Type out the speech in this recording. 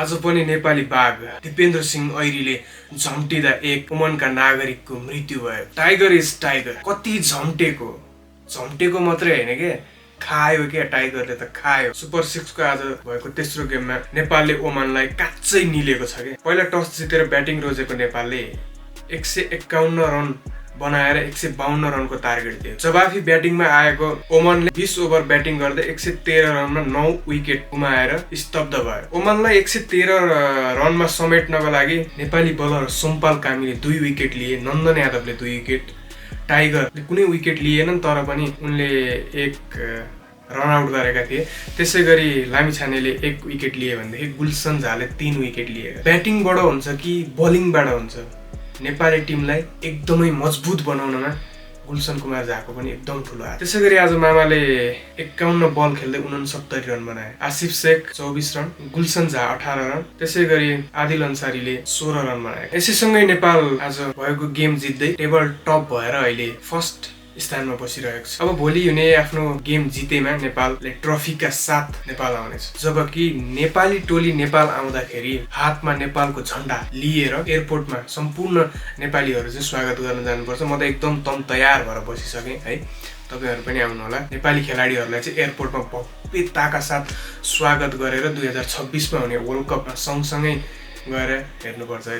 आज पनि नेपाली बाघ दिपेन्द्र सिंह ऐरीले झम्टिँदा एक ओमनका नागरिकको मृत्यु भयो। Tiger is tiger. कति झम्टेको मात्रै हैन के, खायो क्या टाइगरले त खायो। सुपर 6 को आज भएको तेस्रो गेममा नेपालले ओमनलाई काच्चै निलेको छ के। पहिला टस जितेर ब्याटिङ रोजेको नेपालले 151 रन बनाएर 152 रनको टार्गेट दियो। जवाफी ब्याटिङमा आएको ओमनले 20 ओभर ब्याटिङ गर्दै 113 रनमा 9 विकेट गुमाएर स्तब्ध भयो। ओमनलाई 113 रनमा समेट्नको लागि नेपाली बलर सोमपाल कामीले 2 विकेट लिए, नन्दन यादवले 2 विकेट, टाइगरले कुनै विकेट लिएनन् तर पनि उनले 1 रन आउट गरेका थिए। त्यसैगरी लामिछानेले 1 विकेट लिए भनेदेखि गुलसन झाले 3 विकेट लिए। ब्याटिङबाट हुन्छ कि बलिङबाट हुन्छ, नेपाली टिमलाई एकदमै मजबुत बनाउनमा गुलसन कुमार झाको पनि एकदम ठुलो हात। त्यसैगरी आज मामाले 51 बल खेल्दै 69 रन बनाए। आसिफ शेख 24 रन, गुलसन झा 18 रन, त्यसैगरी आदिल अन्सारीले 16 रन बनाए। यसैसँगै नेपाल आज भएको गेम जित्दै टेबल टप भएर अहिले फर्स्ट स्थानमा बसिरहेको छ। अब भोलि हुने आफ्नो गेम जितेमा नेपालले ट्रफीका साथ नेपाल आउनेछ। जबकि नेपाली टोली नेपाल आउँदाखेरि हातमा नेपालको झण्डा लिएर एयरपोर्टमा सम्पूर्ण नेपालीहरू चाहिँ स्वागत गर्न जानुपर्छ। म त एकदम तयार भएर बसिसकेँ है। तपाईहरु पनि आउनु होला। नेपाली खेलाडीहरूलाई चाहिँ एयरपोर्टमा भव्यताका साथ स्वागत गरेर 2026 मा हुने वर्ल्ड कपमा सँगसँगै गएर हेर्नुपर्छ है।